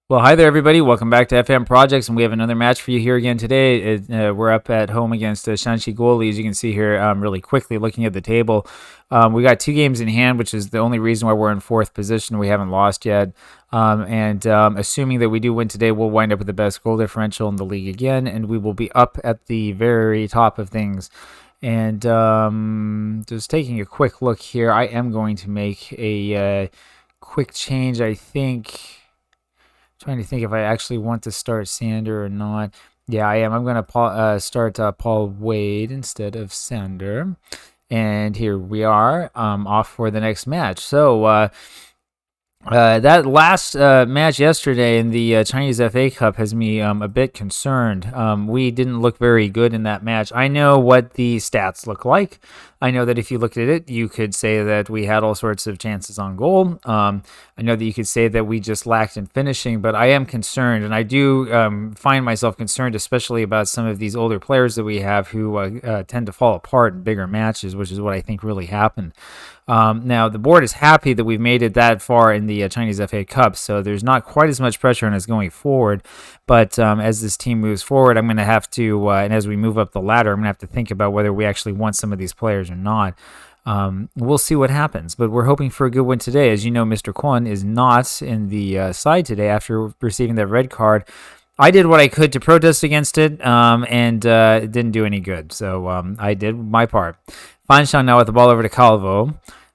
Well, hi there, everybody. Welcome back to FM Projects, and we have another match for you here again today. We're up at home against Shaanxi Guoli, as you can see here really quickly looking at the table. We got 2 games in hand, which is the only reason why we're in 4th position. We haven't lost yet. Assuming that we do win today, we'll wind up with the best goal differential in the league again, and we will be up at the very top of things. And just taking a quick look here, I am going to make a quick change, I think. Trying to think if I actually want to start Sander or not. Yeah, I am. I'm going to start Paul Wade instead of Sander. And here we are, off for the next match. So that last match yesterday in the Chinese FA Cup has me a bit concerned. We didn't look very good in that match. I know what the stats look like. I know that if you looked at it, you could say that we had all sorts of chances on goal. I know that you could say that we just lacked in finishing, but I am concerned, and I do find myself concerned, especially about some of these older players that we have who tend to fall apart in bigger matches, which is what I think really happened. Now, the board is happy that we've made it that far in the Chinese FA Cup, so there's not quite as much pressure on us going forward. But as this team moves forward, I'm going to have to, and as we move up the ladder, I'm going to have to think about whether we actually want some of these players or not. We'll see what happens, but we're hoping for a good win today. As you know, Mr. Kwon is not in the side today after receiving that red card. I did what I could to protest against it, and it didn't do any good. So I did my part. Fanshang now with the ball over to Calvo.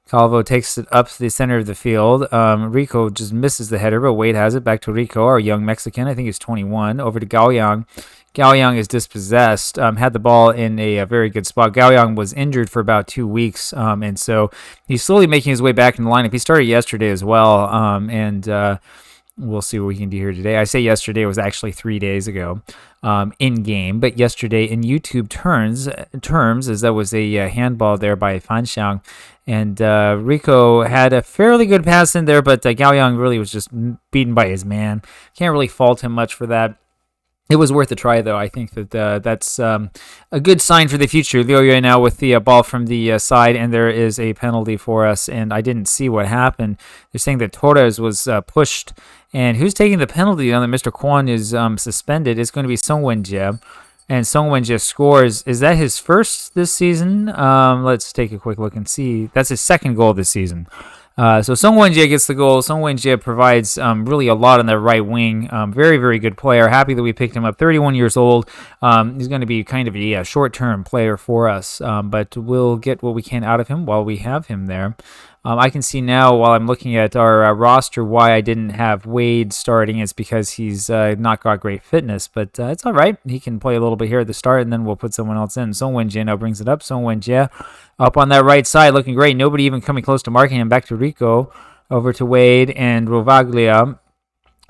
Calvo takes it up the center of the field. Rico just misses the header, but Wade has it. Back to Rico, our young Mexican. I think he's 21. Over to Gao Yang. Gao Yang is dispossessed. Had the ball in a very good spot. Gao Yang was injured for about 2 weeks, and so he's slowly making his way back in the lineup. He started yesterday as well, and we'll see what we can do here today. I say yesterday, it was actually 3 days ago in game, but yesterday in YouTube terms, as that was a handball there by Fanshang. And Rico had a fairly good pass in there, but Gao Yang really was just beaten by his man. Can't really fault him much for that. It was worth a try, though. I think that that's a good sign for the future. Liu Yue now with the ball from the side, and there is a penalty for us, and I didn't see what happened. They're saying that Torres was pushed, and who's taking the penalty now that Mr. Kwon is suspended? It's going to be Song Wen-jie, and Song Wen-jie scores. Is that his first this season? Let's take a quick look and see. That's his second goal this season. So Song Wen-jie gets the goal. Song Wen-jie provides really a lot on the right wing. Very, very good player. Happy that we picked him up. 31 years old. He's going to be kind of a short-term player for us, but we'll get what we can out of him while we have him there. I can see now while I'm looking at our roster why I didn't have Wade starting. It's because he's not got great fitness, but it's all right. He can play a little bit here at the start, and then we'll put someone else in. Song Wen-jie now brings it up. Song Wen-jie up on that right side, looking great. Nobody even coming close to marking him. Back to Rico, over to Wade and Rovaglia.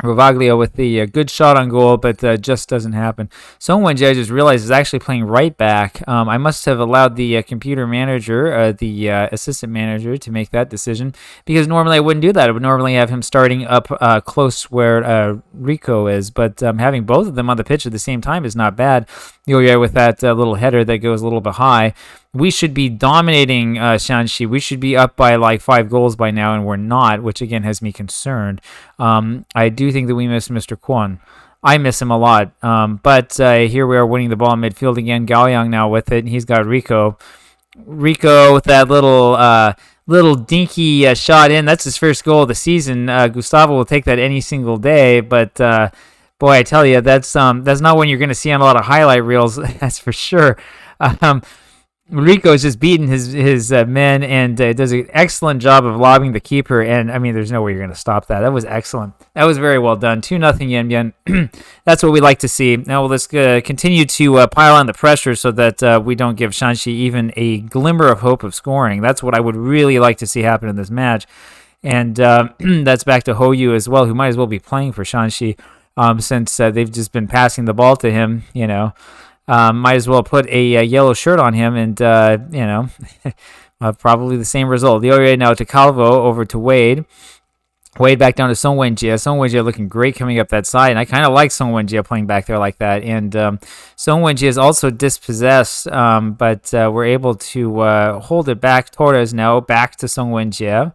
Rovaglia with the good shot on goal, but just doesn't happen. Song Wen-jie, I just realized, is actually playing right back. I must have allowed the computer manager, the assistant manager, to make that decision, because normally I wouldn't do that. I would normally have him starting up close where Rico is, but having both of them on the pitch at the same time is not bad. You're with that little header that goes a little bit high. We should be dominating Shaanxi. We should be up by like 5 goals by now, and we're not, which again has me concerned. I do think that we miss Mr. Kwon. I miss him a lot. But here we are winning the ball in midfield again. Gao Yang now with it, and he's got Rico. Rico with that little dinky shot in. That's his first goal of the season. Gustavo will take that any single day, but boy, I tell you, that's not one you're going to see on a lot of highlight reels. That's for sure. Rico is just beating his men and does an excellent job of lobbing the keeper. And, I mean, there's no way you're going to stop that. That was excellent. That was very well done. 2-0 Yanbian. That's what we like to see. Now, let's continue to pile on the pressure so that we don't give Shaanxi even a glimmer of hope of scoring. That's what I would really like to see happen in this match. And that's back to Ho Yu as well, who might as well be playing for Shaanxi since they've just been passing the ball to him, you know. Might as well put a yellow shirt on him and, probably the same result. Liu now to Calvo, over to Wade. Wade back down to Song Wen-jie. Song Wen-jie looking great coming up that side, and I kind of like Song Wen-jie playing back there like that. And Song Wen-jie is also dispossessed, but we're able to hold it back. Torres now back to Song Wen-jie.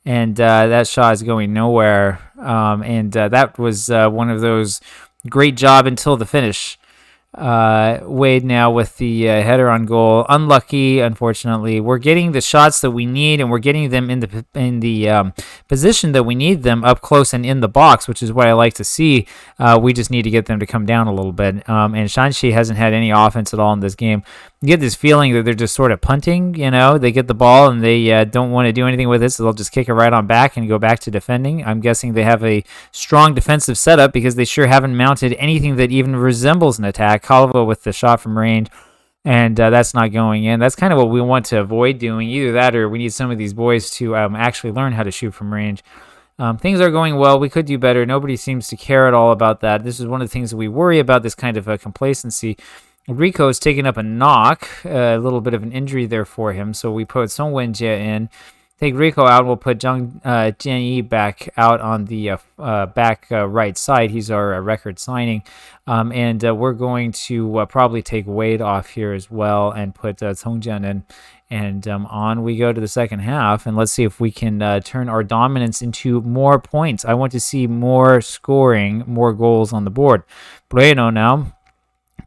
and that shot is going nowhere. And that was one of those great job until the finish. Wade now with the header on goal. Unlucky, unfortunately. We're getting the shots that we need, and we're getting them in the position that we need them, up close and in the box, which is what I like to see. We just need to get them to come down a little bit. And Shaanxi hasn't had any offense at all in this game. You get this feeling that they're just sort of punting. They get the ball and they don't want to do anything with it, so they'll just kick it right on back and go back to defending. I'm guessing they have a strong defensive setup because they sure haven't mounted anything that even resembles an attack. Calvo with the shot from range, and that's not going in. That's kind of what we want to avoid doing. Either that or we need some of these boys to actually learn how to shoot from range. Things are going well. We could do better. Nobody seems to care at all about that. This is one of the things that we worry about, this kind of complacency. Rico's taken up a knock, a little bit of an injury there for him, so we put Song Wenjie in. Take Rico out. We'll put Zhang Jianyi back out on the back right side. He's our record signing. And we're going to probably take Wade off here as well and put Congjian in. And on we go to the second half. And let's see if we can turn our dominance into more points. I want to see more scoring, more goals on the board. Bueno now.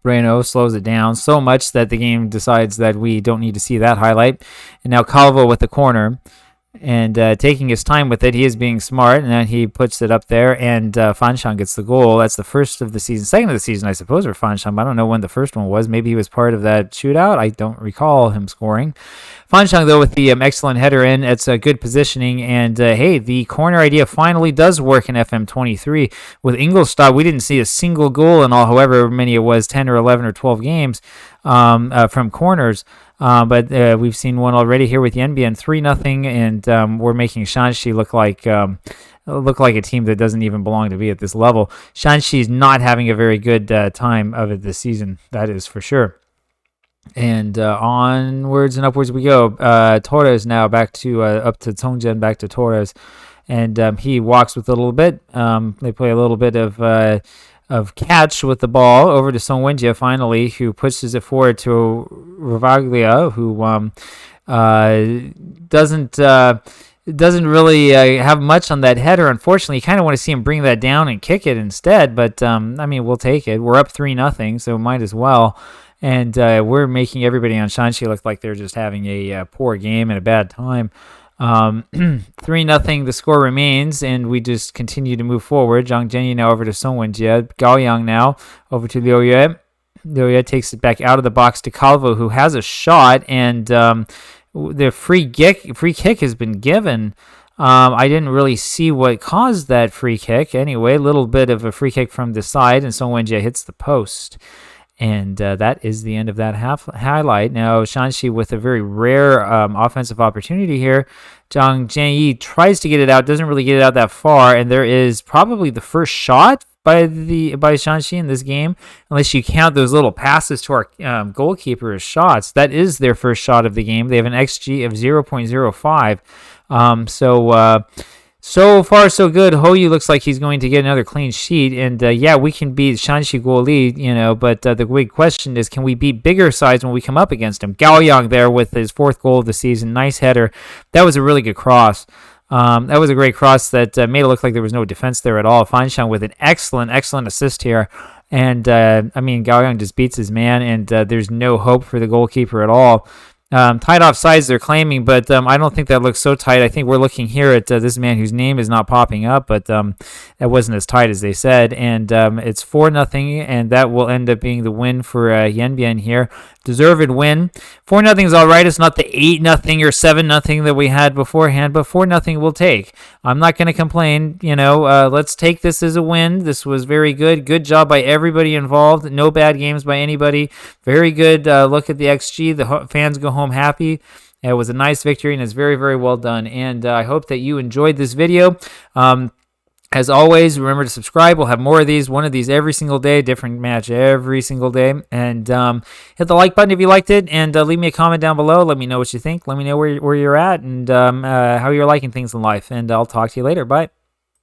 Breno slows it down so much that the game decides that we don't need to see that highlight. And now Calvo with the corner. And taking his time with it, he is being smart, and then he puts it up there, and Fanshang gets the goal. That's the first of the season, second of the season, I suppose, for Fanshang. I don't know when the first one was. Maybe he was part of that shootout. I don't recall him scoring. Fanshang, though, with the excellent header in. It's a good positioning, and hey, the corner idea finally does work in FM23. With Ingolstadt, we didn't see a single goal in all, however many it was, 10 or 11 or 12 games from corners. But we've seen one already here with Yanbian 3-0, and we're making Shaanxi look like a team that doesn't even belong to be at this level. Shaanxi's not having a very good time of it this season, that is for sure. And onwards and upwards we go. Torres now back to up to Congjian, back to Torres, and he walks with a little bit. They play a little bit of catch with the ball over to Song Wenjie finally, who pushes it forward to Ravaglia, who doesn't really have much on that header. Unfortunately, you kind of want to see him bring that down and kick it instead, but I mean, we'll take it. We're up 3-0, so might as well. And we're making everybody on Shaanxi look like they're just having a poor game and a bad time. 3-0, the score remains, and we just continue to move forward. Zhang Jianyi now over to Song Wenjie. Gao Yang now over to Liu Yue. Liu Yue takes it back out of the box to Calvo, who has a shot, and the free kick has been given. I didn't really see what caused that free kick. Anyway, a little bit of a free kick from the side, and Song Wenjie hits the post. And that is the end of that highlight. Now, Shaanxi with a very rare offensive opportunity here. Zhang Jianyi tries to get it out, doesn't really get it out that far, and there is probably the first shot by Shaanxi in this game, unless you count those little passes to our goalkeeper as shots. That is their first shot of the game. They have an XG of 0.05. So far, so good. Hoyu looks like he's going to get another clean sheet. And, yeah, we can beat Shaanxi Guoli, but the big question is, can we beat bigger sides when we come up against him? Gao Yang there with his fourth goal of the season. Nice header. That was a really good cross. That was a great cross that made it look like there was no defense there at all. Fanshang with an excellent assist here. And, I mean, Gao Yang just beats his man, and there's no hope for the goalkeeper at all. Tight offsides they're claiming, but I don't think that looks so tight. I think we're looking here at this man whose name is not popping up, but that wasn't as tight as they said. And it's 4-0, and that will end up being the win for Yanbian here. Deserved win. 4-0 is all right. It's not the 8-0 or 7-0 that we had beforehand, but 4-0 we'll take. I'm not going to complain. Let's take this as a win. This was very good. Good job by everybody involved. No bad games by anybody. Very good look at the XG. The fans go home happy. It was a nice victory, and it's very, very well done. And I hope that you enjoyed this video. As always, remember to subscribe. We'll have more of these, one of these every single day, different match every single day. And hit the like button if you liked it, and leave me a comment down below. Let me know what you think. Let me know where you're at and how you're liking things in life. And I'll talk to you later. Bye.